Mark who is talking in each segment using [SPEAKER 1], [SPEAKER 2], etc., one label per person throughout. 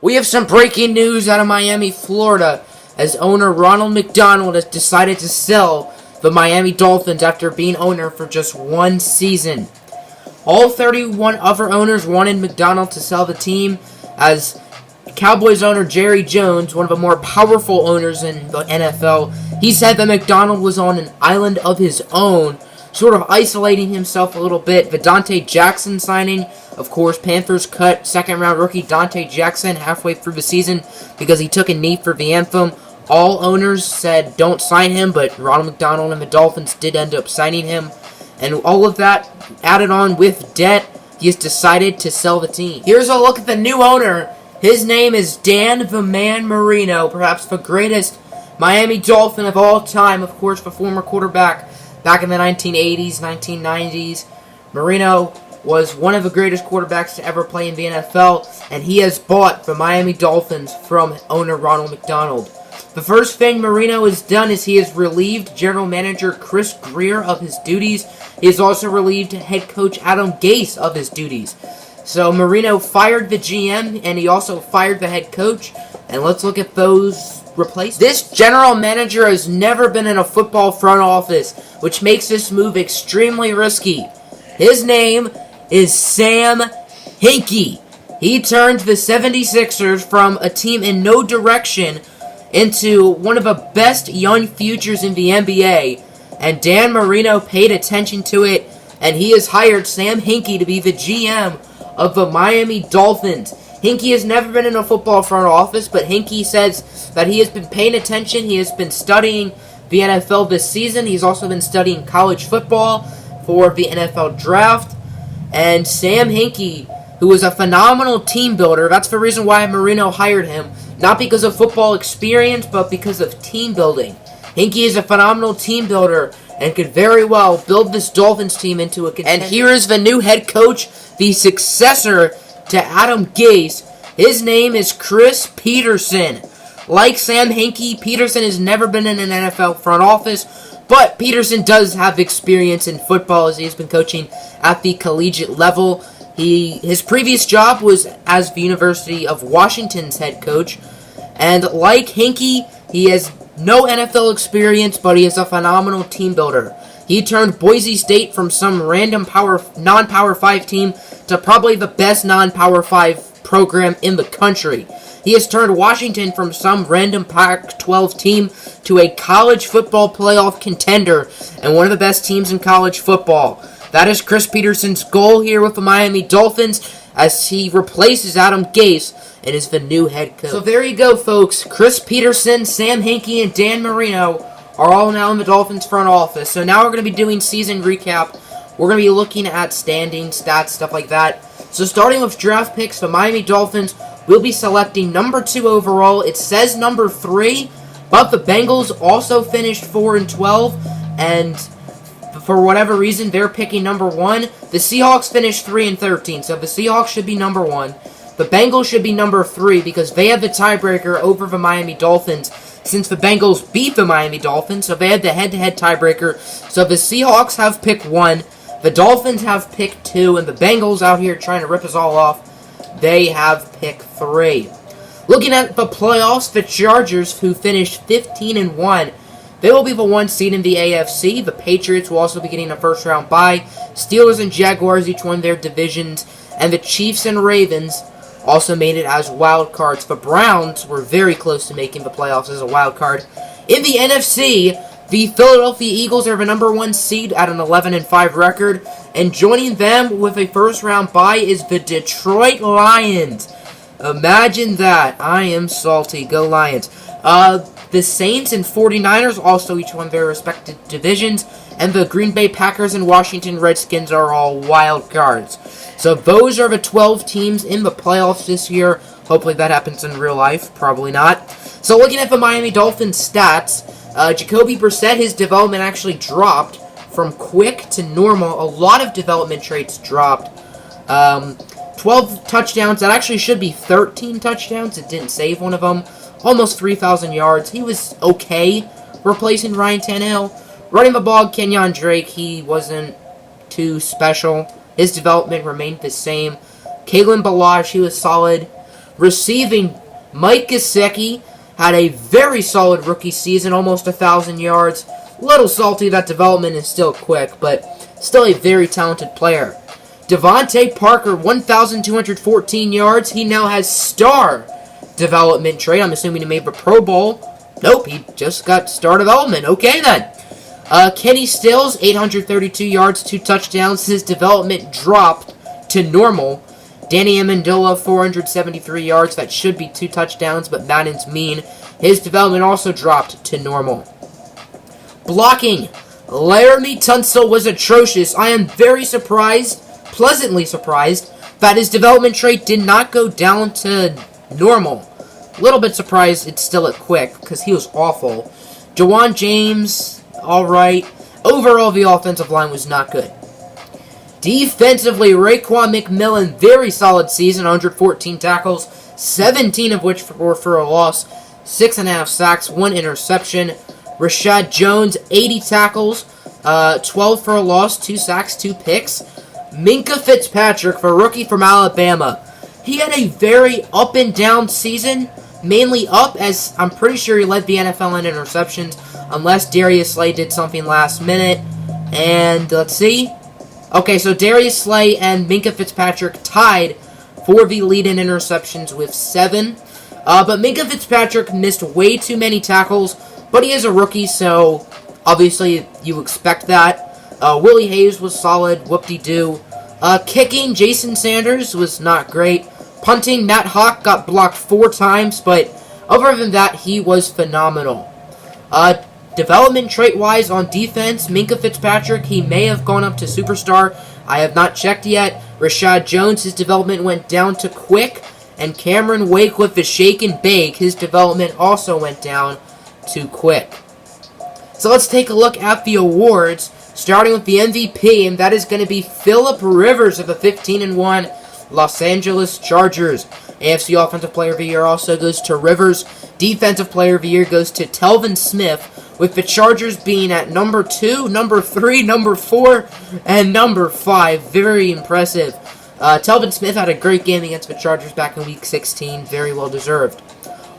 [SPEAKER 1] We have some breaking news out of Miami, Florida, as owner Ronald McDonald has decided to sell the Miami Dolphins after being owner for just one season. All 31 other owners wanted McDonald to sell the team, as Cowboys owner Jerry Jones, one of the more powerful owners in the NFL, he said that McDonald was on an island of his own, sort of isolating himself a little bit. The Dante Jackson signing, of course, Panthers cut second-round rookie Dante Jackson halfway through the season because he took a knee for the anthem. All owners said don't sign him, but Ronald McDonald and the Dolphins did end up signing him. And all of that added on with debt, he has decided to sell the team. Here's a look at the new owner. His name is Dan the Man Marino, perhaps the greatest Miami Dolphin of all time. Of course, the former quarterback back in the 1980s, 1990s. Marino was one of the greatest quarterbacks to ever play in the NFL, and he has bought the Miami Dolphins from owner Ronald McDonald. The first thing Marino has done is he has relieved general manager Chris Grier of his duties. He has also relieved head coach Adam Gase of his duties. So Marino fired the GM, and he also fired the head coach. And let's look at those replacements. This general manager has never been in a football front office, which makes this move extremely risky. His name is Sam Hinkie. He turned the 76ers from a team in no direction into one of the best young futures in the NBA, and Dan Marino paid attention to it, and he has hired Sam Hinkie to be the GM of the Miami Dolphins. Hinkie has never been in a football front office, but Hinkie says that he has been paying attention. He has been studying the NFL this season. He's also been studying college football for the NFL draft. And Sam Hinkie, who is a phenomenal team builder, that's the reason why Marino hired him. Not because of football experience, but because of team building. Hinkie is a phenomenal team builder and could very well build this Dolphins team into a contender. And here is the new head coach, the successor to Adam Gase. His name is Chris Peterson. Like Sam Hinkie, Peterson has never been in an NFL front office, but Peterson does have experience in football as he has been coaching at the collegiate level. His previous job was as the University of Washington's head coach. And like Hinkie, he has no NFL experience, but he is a phenomenal team builder. He turned Boise State from some random non-Power 5 team to probably the best non-Power 5 program in the country. He has turned Washington from some random Pac-12 team to a college football playoff contender and one of the best teams in college football. That is Chris Peterson's goal here with the Miami Dolphins as he replaces Adam Gase and is the new head coach. So there you go, folks. Chris Peterson, Sam Hinkie, and Dan Marino are all now in the Dolphins front office. So now we're going to be doing season recap. We're going to be looking at standings, stats, stuff like that. So starting with draft picks, the Miami Dolphins will be selecting number 2 overall. It says number 3, but the Bengals also finished 4-12, and for whatever reason, they're picking number 1. The Seahawks finished 3-13, so the Seahawks should be number 1. The Bengals should be number 3 because they have the tiebreaker over the Miami Dolphins since the Bengals beat the Miami Dolphins, so they had the head-to-head tiebreaker. So the Seahawks have pick 1, the Dolphins have pick 2, and the Bengals out here trying to rip us all off, they have pick 3. Looking at the playoffs, the Chargers, who finished 15-1, they will be the 1 seed in the AFC. The Patriots will also be getting a first-round bye. Steelers and Jaguars each won their divisions. And the Chiefs and Ravens also made it as wild cards. The Browns were very close to making the playoffs as a wild card. In the NFC, the Philadelphia Eagles are the number 1 seed at an 11-5 record. And joining them with a first-round bye is the Detroit Lions. Imagine that. I am salty. Go Lions. The Saints and 49ers also each won their respective divisions, and the Green Bay Packers and Washington Redskins are all wild cards. So those are the 12 teams in the playoffs this year. Hopefully that happens in real life. Probably not. So looking at the Miami Dolphins stats, Jacoby Brissett, his development actually dropped from quick to normal. A lot of development traits dropped. 12 touchdowns. That actually should be 13 touchdowns. It didn't save one of them. Almost 3,000 yards. He was okay replacing Ryan Tannehill. Running the ball, Kenyon Drake, he wasn't too special. His development remained the same. Kalen Ballage, he was solid. Receiving, Mike Gesicki had a very solid rookie season, almost 1,000 yards. A little salty that development is still quick, but still a very talented player. Devontae Parker, 1,214 yards. He now has star development trait. I'm assuming he made the Pro Bowl. Nope, he just got star development. Okay, then. Kenny Stills, 832 yards, 2 touchdowns. His development dropped to normal. Danny Amendola, 473 yards. That should be 2 touchdowns, but Madden's mean. His development also dropped to normal. Blocking. Laramie Tunsil was atrocious. I am very surprised, pleasantly surprised, that his development trait did not go down to normal. A little bit surprised it's still at quick, because he was awful. Jawan James, alright. Overall, the offensive line was not good. Defensively, Raekwon McMillan, very solid season, 114 tackles, 17 of which were for a loss, 6.5 sacks, 1 interception. Rashad Jones, 80 tackles, 12 for a loss, 2 sacks, 2 picks. Minkah Fitzpatrick, for a rookie from Alabama. He had a very up and down season, mainly up, as I'm pretty sure he led the NFL in interceptions, unless Darius Slay did something last minute. And let's see. Okay, so Darius Slay and Minkah Fitzpatrick tied for the lead in interceptions with 7. But Minkah Fitzpatrick missed way too many tackles, but he is a rookie, so obviously you expect that. Willie Hayes was solid, whoop-de-doo. Kicking, Jason Sanders was not great. Punting, Matt Hawk got blocked 4 times, but other than that, he was phenomenal. Development trait-wise on defense, Minkah Fitzpatrick, he may have gone up to superstar. I have not checked yet. Rashad Jones, his development went down to quick. And Cameron Wake with the shake and bake, his development also went down to quick. So let's take a look at the awards, starting with the MVP, and that is going to be Phillip Rivers of the 15-1 Los Angeles Chargers. AFC Offensive Player of the Year also goes to Rivers. Defensive Player of the Year goes to Telvin Smith, with the Chargers being at number 2, number 3, number 4, and number 5. Very impressive. Telvin Smith had a great game against the Chargers back in Week 16. Very well deserved.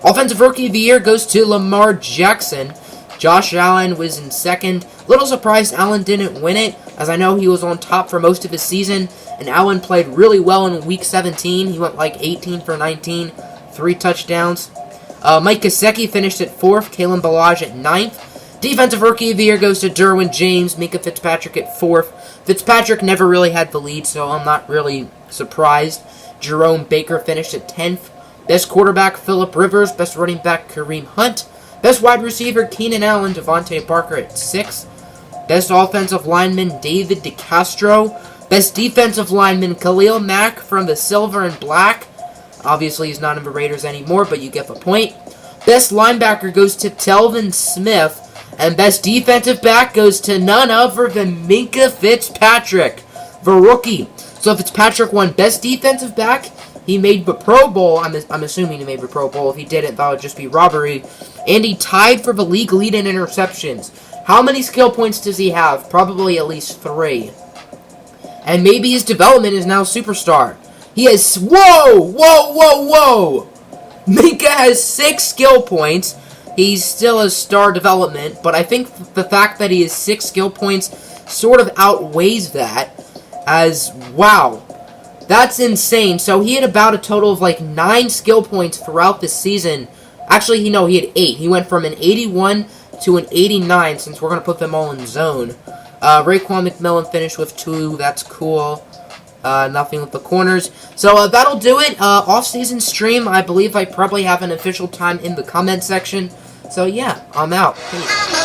[SPEAKER 1] Offensive Rookie of the Year goes to Lamar Jackson. Josh Allen was in second. Little surprised Allen didn't win it, as I know he was on top for most of his season, and Allen played really well in Week 17. He went like 18 for 19, 3 touchdowns. Mike Gesicki finished at 4th, Kalen Ballage at 9th. Defensive Rookie of the Year goes to Derwin James, Minkah Fitzpatrick at 4th. Fitzpatrick never really had the lead, so I'm not really surprised. Jerome Baker finished at 10th. Best quarterback, Phillip Rivers. Best running back, Kareem Hunt. Best wide receiver, Keenan Allen. Devontae Parker at 6th. Best offensive lineman, David DeCastro. Best defensive lineman, Khalil Mack from the Silver and Black. Obviously, he's not in the Raiders anymore, but you get the point. Best linebacker goes to Telvin Smith. And best defensive back goes to none other than Minkah Fitzpatrick, the rookie. So Fitzpatrick won best defensive back. He made the Pro Bowl. I'm assuming he made the Pro Bowl. If he didn't, that would just be robbery. And he tied for the league lead in interceptions. How many skill points does he have? Probably at least 3. And maybe his development is now superstar. He has... Whoa! Minkah has 6 skill points. He's still a star development, but I think the fact that he has 6 skill points sort of outweighs that, as, wow, that's insane. So he had about a total of like 9 skill points throughout the season. Actually, he had 8. He went from an 81 to an 89, since we're going to put them all in zone. Raekwon McMillan finished with 2, that's cool. Nothing with the corners. So that'll do it. Off-season stream, I believe I probably have an official time in the comment section. So yeah, I'm out. Peace.